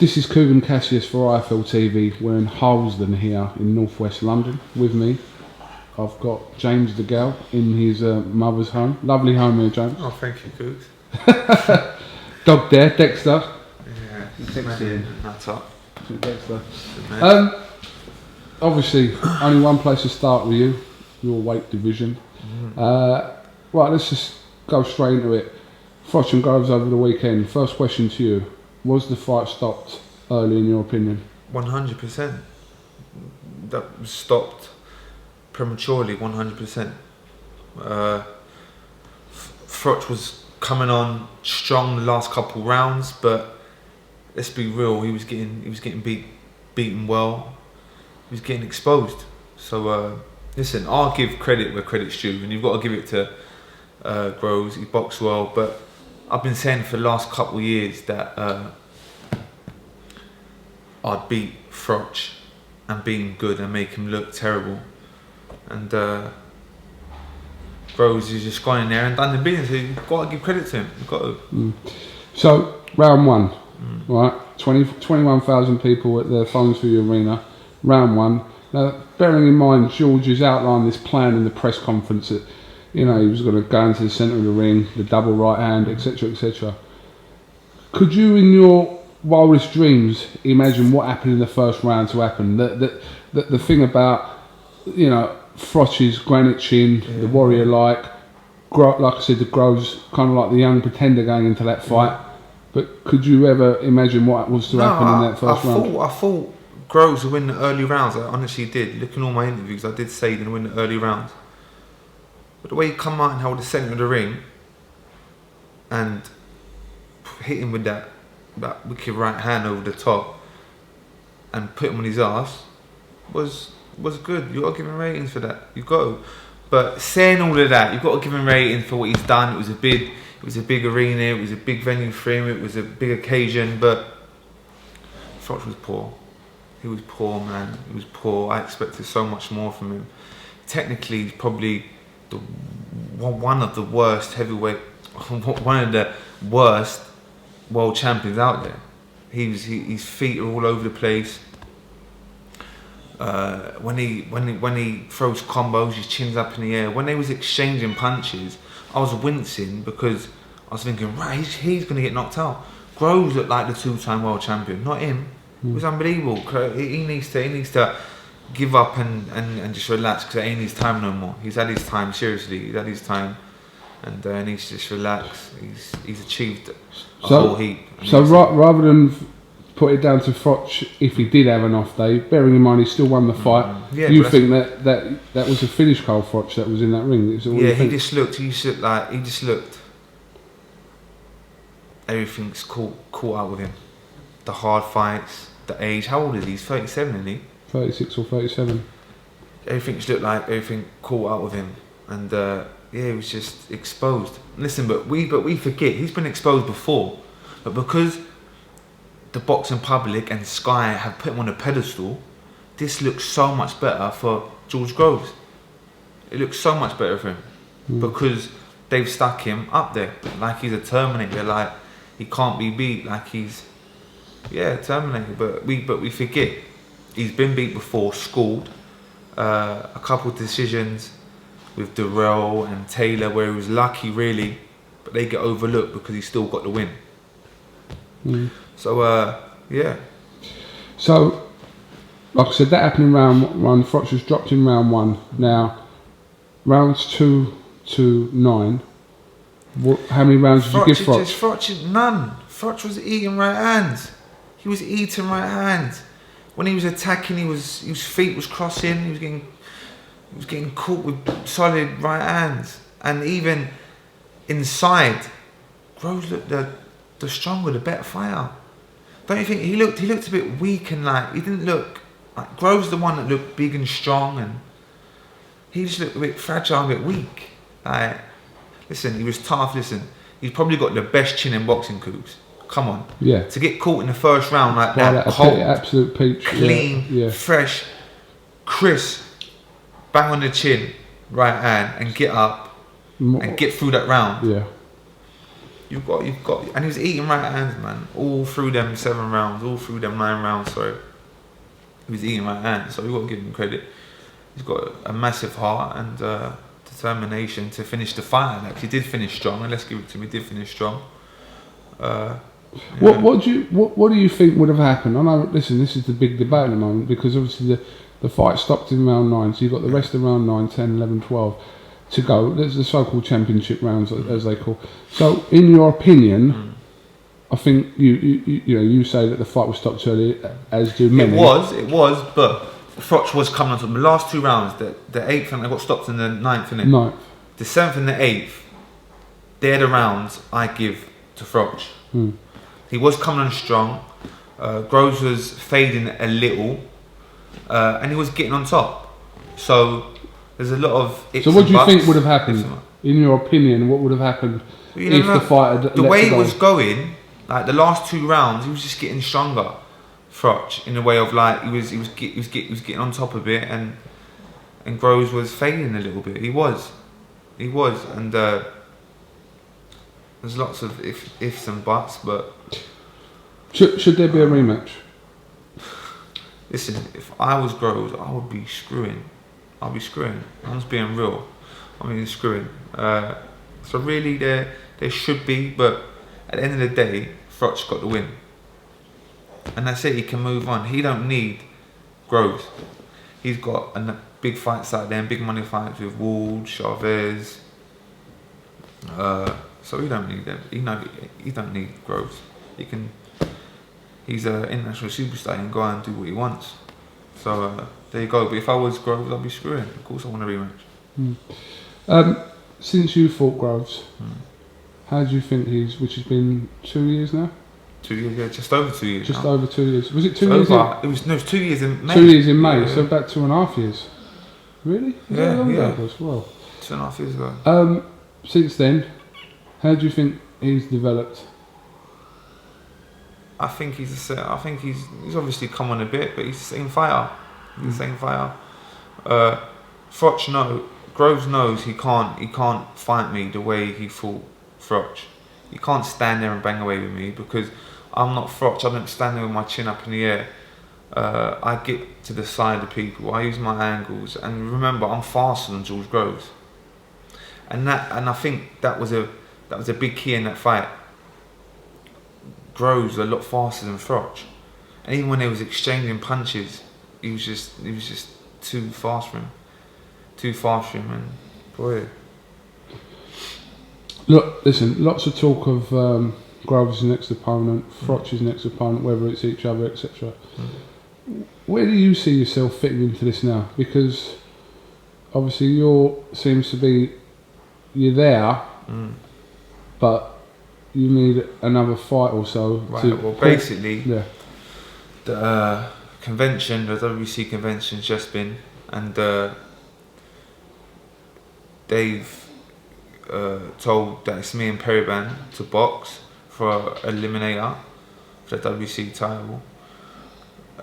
This is Coogan Cassius for IFL TV. We're in Harlesden here in northwest London. With me, I've got James DeGALE in his mother's home. Lovely home here, James. Oh, thank you, Coogs. Dog there, Dexter. Yeah, Dexter. That's up. Dexter. Obviously, only one place to start with you, your weight division. Right, let's just go straight into it. Froch and Groves over the weekend. First question to you. Was the fight stopped early in your opinion? 100%. That was stopped prematurely, 100%. Froch was coming on strong the last couple rounds, but let's be real, he was getting beaten well. He was getting exposed. So listen, I'll give credit where credit's due, and you've got to give it to Groves. He boxed well, but I've been saying for the last couple of years that I'd beat Froch and beat him good and make him look terrible. And Groves has just gone in there and done the business. So you've got to give credit to him. You've got to. So, round one, right? 21,000 people at the Phones for You Arena. Round one. Now, bearing in mind, George has outlined this plan in the press conference that, you know, he was going to go into the centre of the ring, the double right hand, etc., etc. Could you, in your wildest dreams, imagine what happened in the first round to happen? The thing about, you know, Froch's granite chin, the warrior-like, like I said, the Groves, kind of like the young pretender going into that fight. But could you ever imagine what was to happen in that first round? I thought Groves would win the early rounds. I honestly did. Looking at all my interviews, I did say he'd win the early rounds. But the way he come out and held the centre of the ring and hit him with that wicked right hand over the top and put him on his ass was good. You got to give him ratings for that. You got to. But saying all of that, you've got to give him ratings for what he's done. It was a big arena. It was a big venue for him. It was a big occasion. But Froch was poor. He was poor, man. He was poor. I expected so much more from him. Technically, he's probably one of the worst heavyweight, one of the worst world champions out there. His feet are all over the place. When he throws combos, his chin's up in the air. When they was exchanging punches, I was wincing because I was thinking, right, he's going to get knocked out. Groves looked like the two-time world champion, not him. It was unbelievable. He needs to give up and just relax, because it ain't his time no more. He's had his time, seriously. He's had his time, and he needs to just relax. He's achieved a whole heap. So rather than put it down to Froch if he did have an off day, bearing in mind he still won the fight, you think that was a finish, Carl Froch, that was in that ring? He just looked everything's caught out with him. The hard fights, the age. How old is he? He's 37, isn't he? 36 or 37. Everything just looked like everything caught out with him, and he was just exposed. Listen, but we forget he's been exposed before, but because the boxing public and Sky have put him on a pedestal, this looks so much better for George Groves. It looks so much better for him because they've stuck him up there like he's a Terminator, like he can't be beat, like he's Terminator. But we forget. He's been beat before, schooled. A couple of decisions with DeGALE and Taylor where he was lucky, really, but they get overlooked because he still got the win. So, So, like I said, that happened in round one. Froch was dropped in round one. Now, rounds 2 to 9. How many rounds did you give Froch? Froch, none. Froch was eating right hands. He was eating right hands. When he was attacking, his feet was crossing. He was getting caught with solid right hands. And even inside, Groves looked the stronger, the better fighter. Don't you think he looked a bit weak, and like he didn't look like Groves, the one that looked big and strong, and he just looked a bit fragile, a bit weak. Like, listen, he was tough. Listen, he's probably got the best chin in boxing, Coogs. Come on. Yeah. To get caught in the first round like that, cold, absolute peach, clean, fresh, crisp, bang on the chin, right hand, and get up and get through that round. Yeah. you've got, and he was eating right hands, man. All through them 7 rounds, all through them 9 rounds. Sorry, he was eating right hands. So we got to give him credit. He's got a massive heart and determination to finish the fight. And actually, did finish strong, and let's give it to him. He did finish strong. What do you think would have happened? I know. Listen, this is the big debate at the moment because obviously the fight stopped in round 9, so you've got the rest of round 9, 10, 11, 12 to go. There's the so-called championship rounds, as they call. So, in your opinion, I think you say that the fight was stopped early, as do many. It was, but Froch was coming on to the last 2 rounds. The 8th and they got stopped in the 9th, innit? 9th. The 7th and the 8th, they're the rounds I give to Froch. He was coming on strong. Groves was fading a little, and he was getting on top. So there's a lot of. So what do you think would have happened? In your opinion, what would have happened if the fight had the way it was going? Like the last 2 rounds, he was just getting stronger. Froch, in the way of like he was getting on top a bit, and Groves was fading a little bit. He was, and there's lots of ifs and buts, but should there be a rematch? Listen, if I was Groves, I would be screwing. I'll be screwing. I'm just being real. I mean, screwing. So really, there should be, but at the end of the day, Froch got the win. And that's it, he can move on. He don't need Groves. He's got big fights out there, and big money fights with Ward, Chavez. So he don't need them. He don't need Groves. He's an international superstar and go out and do what he wants. So there you go. But if I was Groves, I'd be screwing. Of course I want a rematch. Since you fought Groves, how do you think which has been 2 years now? 2 years, yeah, just over 2 years. Just now. over 2 years. Was it 2 years? It was 2 years in May. 2 years in May, yeah. so about 2.5 years. Really? Is that how long ago it was? Well, 2.5 years ago. Since then, how do you think he's developed? I think he's obviously come on a bit, but he's the same fighter. He's the same fighter. Groves knows he can't fight me the way he fought Froch. He can't stand there and bang away with me because I'm not Froch. I don't stand there with my chin up in the air. I get to the side of people. I use my angles, and remember, I'm faster than George Groves. And I think that was a big key in that fight. Groves was a lot faster than Froch, and even when they was exchanging punches, he was just too fast for him, and boy. Look, listen. Lots of talk of Groves' next opponent, Froch's next opponent, whether it's each other, etc. Where do you see yourself fitting into this now? Because obviously you're there, but you need another fight or so. Right. Well, basically, the convention, the WC convention's just been, and they've told that it's me and Periban to box for an eliminator for the WC title.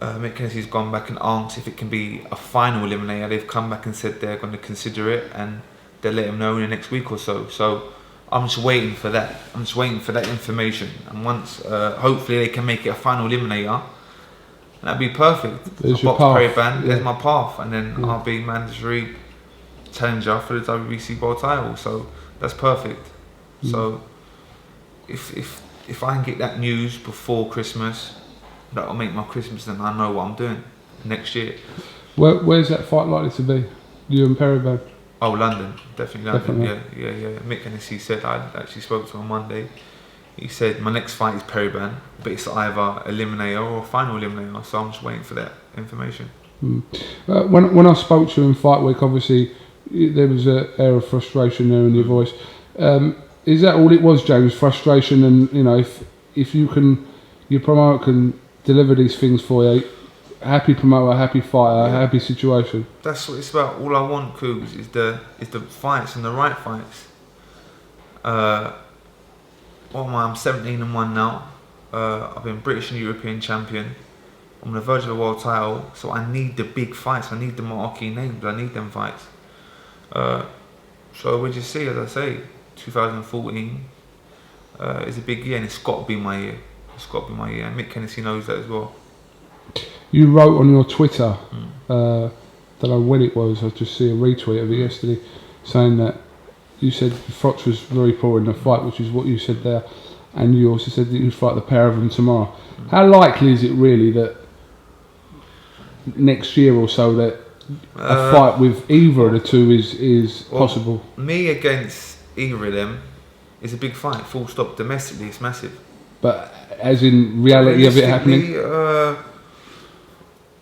Mick Kennedy's gone back and asked if it can be a final eliminator. They've come back and said they're going to consider it, and they'll let him know in the next week or so. So I'm just waiting for that. I'm just waiting for that information. And once, hopefully, they can make it a final eliminator, that'd be perfect. There's your path. Periban, there's my path, and then I'll be mandatory challenger for the WBC World title. So that's perfect. So if I can get that news before Christmas, that'll make my Christmas, and I know what I'm doing next year. Where's that fight likely to be? You and Periban? Oh, London, definitely London. Definitely. Yeah. Mick Hennessy said, I actually spoke to him on Monday. He said my next fight is Periban, but it's either eliminator or final eliminator. So I'm just waiting for that information. When I spoke to you in Fight Week, obviously there was an air of frustration there in your voice. Is that all it was, James? Frustration, and if your promoter can deliver these things for you, happy promoter, happy fighter, happy situation. That's what it's about. All I want, Cougs, is the fights and the right fights. What am I? I'm 17-1 now. I've been British and European champion. I'm on the verge of a world title, so I need the big fights. I need the marquee names. I need them fights. So we just see, as I say, 2014. is a big year, and it's got to be my year. It's got to be my year, and Mick Hennessy knows that as well. You wrote on your Twitter, don't know when it was, I just see a retweet of it yesterday, saying that you said Froch was very poor in the fight, which is what you said there, and you also said that you'd fight the pair of them tomorrow. How likely is it really that next year or so that a fight with either of the two is possible? Me against either of them is a big fight, full stop. Domestically, it's massive. But as in reality of it happening?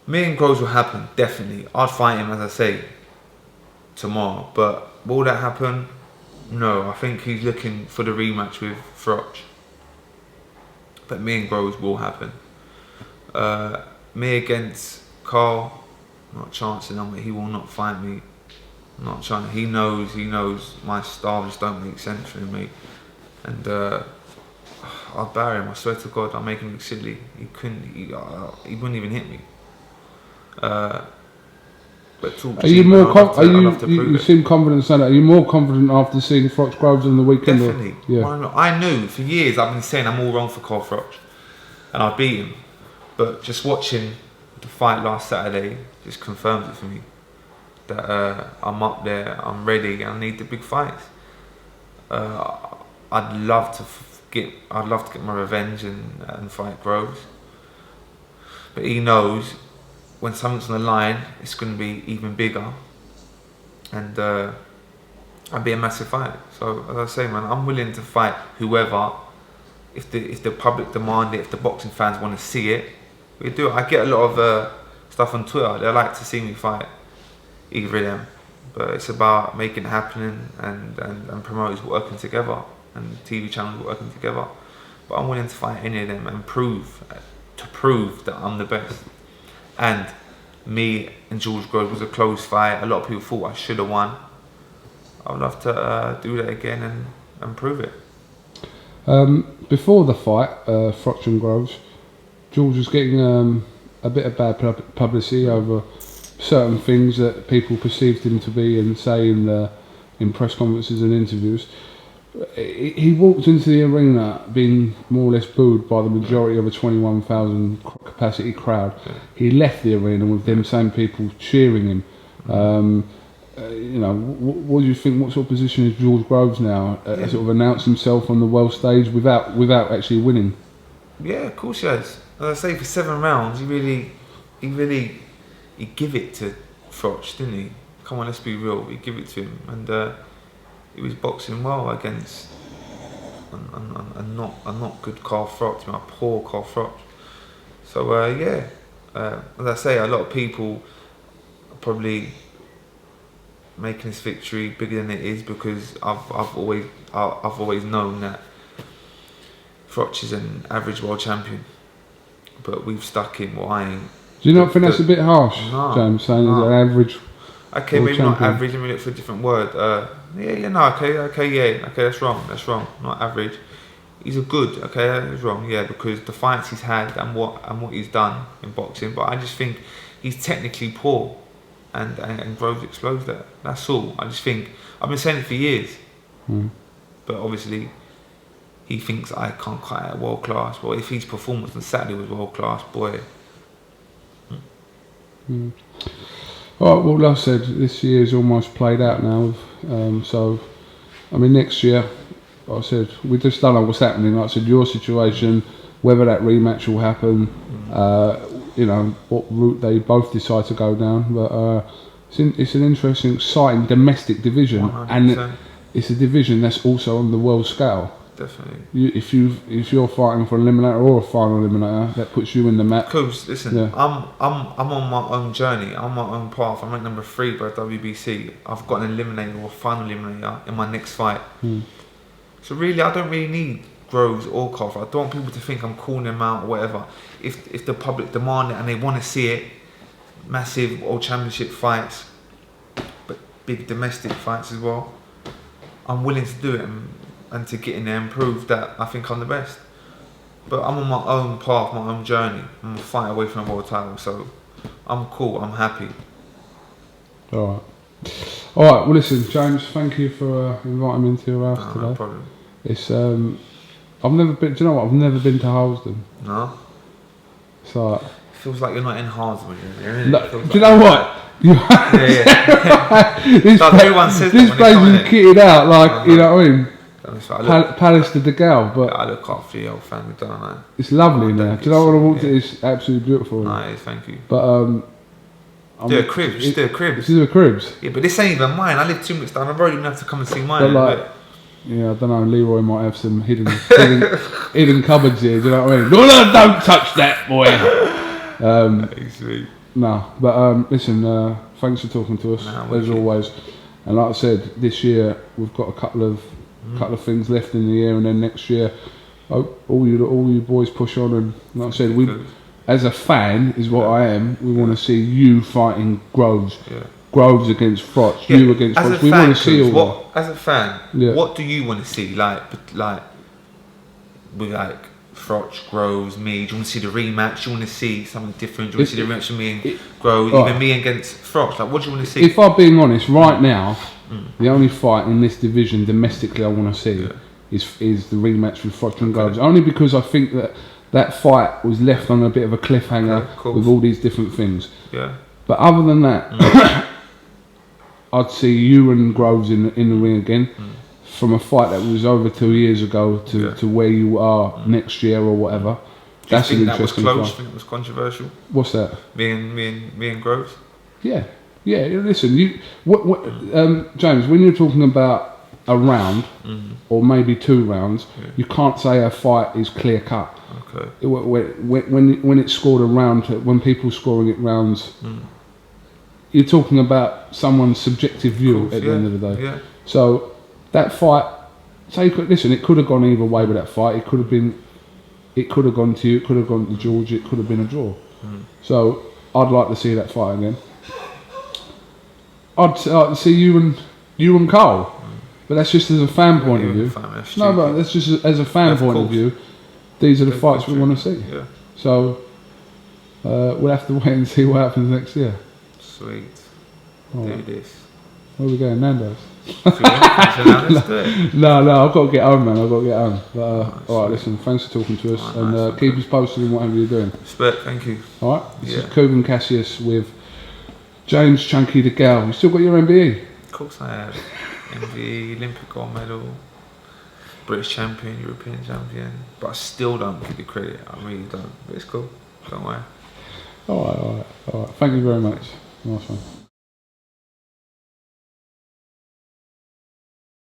Me and Groves will happen, definitely. I'd fight him, as I say, tomorrow. But will that happen? No, I think he's looking for the rematch with Froch. But me and Groves will happen. Me against Carl, not chancing on it. He will not fight me. Not trying. He knows my style just don't make sense for him, mate. And I'll bury him. I swear to God, I'll make him look silly. He couldn't. He wouldn't even hit me. But talk are you more confident? You seem confident saying that. Are you more confident after seeing Froch Groves on the weekend? Definitely. Yeah. I knew for years I've been saying I'm all wrong for Carl Froch, and I beat him. But just watching the fight last Saturday just confirms it for me that I'm up there, I'm ready, and I need the big fights. I'd love to get my revenge and fight Groves, but he knows when something's on the line, it's going to be even bigger, and it'll be a massive fight. So as I say, man, I'm willing to fight whoever if the public demand it, if the boxing fans want to see it, we do it. I get a lot of stuff on Twitter. They like to see me fight either of them, but it's about making it happen and promoters working together and TV channels working together. But I'm willing to fight any of them and prove that I'm the best. And me and George Groves was a close fight. A lot of people thought I should have won. I'd love to do that again and prove it. Before the fight, Froch and Groves, George was getting a bit of bad publicity over certain things that people perceived him to be and say in press conferences and interviews. He walked into the arena being more or less booed by the majority of a 21,000 capacity crowd. He left the arena with them same people cheering him. What do you think? What sort of position is George Groves now? Sort of announced himself on the world stage without actually winning. Yeah, of course he has. As I say, for 7 rounds, he give it to Froch, didn't he? Come on, let's be real. He give it to him, and he was boxing well against a not good Carl Froch, a poor Carl Froch. So as I say, a lot of people are probably making this victory bigger than it is because I've always known that Froch is an average world champion, but we've stuck him. Well, I ain't. Do you not think that's a bit harsh, James, saying he's an average? Okay, maybe champion. Not average. Let me look for a different word. Okay, that's wrong. Not average. He's a good. Okay, that's wrong. Yeah, because the fights he's had and what he's done in boxing. But I just think he's technically poor, and Groves explodes that. That's all. I just think I've been saying it for years. But obviously, he thinks I can't quite at world class. Well, if his performance on Saturday was world class, boy. All right, well, like I said, this year's almost played out now. So, I mean, next year, like I said, we just don't know what's happening. Like I said, your situation, whether that rematch will happen, what route they both decide to go down. But it's an interesting, exciting domestic division, 100%. and it's a division that's also on the world scale. Definitely. If you're fighting for an eliminator or a final eliminator, that puts you in the map. Because listen, I'm on my own journey. I'm on my own path. I'm at number 3 by WBC. I've got an eliminator or a final eliminator in my next fight. So really, I don't really need Groves or Carl. I don't want people to think I'm calling them out or whatever. If the public demand it and they want to see it, massive world championship fights, but big domestic fights as well, I'm willing to do it. And to get in there and prove that I think I'm the best. But I'm on my own path, my own journey. I'm a fight away from a world title, so I'm cool, I'm happy. Alright, well listen, James, thank you for inviting me into your house today. No problem. It's I've never been. Do you know what? I've never been to Harlesden. No. So It feels like you're not in Harlesden when you're there. no, It feels do you like know you're what? This everyone says that this when place they come is in. kitted out like you know what I mean. Honestly, I look, Palace to DeGALE, but I look after the old family, don't I? it's lovely now. Thank Do you know what I walked yeah. in? It's absolutely beautiful. Nice, thank you. But Do a cribs, just do a cribs. This is a cribs. Yeah, but this ain't even mine. I live 2 minutes down the road. You don't have to come and see mine. But like, yeah, I don't know. Leroy might have some hidden cupboards here. Do you know what I mean? No, don't touch that, boy. Sweet. No, but listen. Thanks for talking to us as always. And like I said, this year we've got a couple of things left in the year, and then next year, all you boys push on. And like I said, we, as a fan, is what I am. We want to see you fighting Groves. Yeah. Groves against Froch, you against Froch. We want to see all that. As a fan, what do you want to see? Like with like Froch, Groves, me. Do you want to see the rematch? Do you want to see something different? Do you want to see the rematch of me and Groves, even me against Froch? Like, what do you want to see? If I'm being honest, right now, the only fight in this division domestically I want to see is the rematch with Froch and Groves. Only because I think that fight was left on a bit of a cliffhanger with all these different things. Yeah. But other than that, I'd see you and Groves in the ring again. From a fight that was over 2 years ago to where you are next year or whatever. That's an interesting fight. Do you think it was controversial? What's that? Me and Groves? Yeah. Listen, James, when you're talking about a round or maybe 2 rounds, you can't say a fight is clear cut. Okay. When it's scored a round, when people scoring it rounds, you're talking about someone's subjective view at the end of the day. Yeah. So that fight, listen, it could have gone either way with that fight. It could have gone to you, it could have gone to George, it could have been a draw. So I'd like to see that fight again. I'd like to see you and Cole, but that's just as a fan point of view. No, but that's just as a fan point of view. These are the fights we want to see. Yeah. So we'll have to wait and see what happens next year. Sweet. Right. Do this. Where are we going, Nando's? Let's do it. No, I've got to get home, man. I've got to get home. But alright, listen, thanks for talking to us, and keep us posted on whatever you're doing. Respect, thank you. Alright, this is Cuban Cassius with James Chunky DeGALE. You still got your MBE? Of course I have. MBE, Olympic gold medal, British champion, European champion, but I still don't get the credit. I really don't. But it's cool. Don't worry. Alright. Thank you very much. Nice one.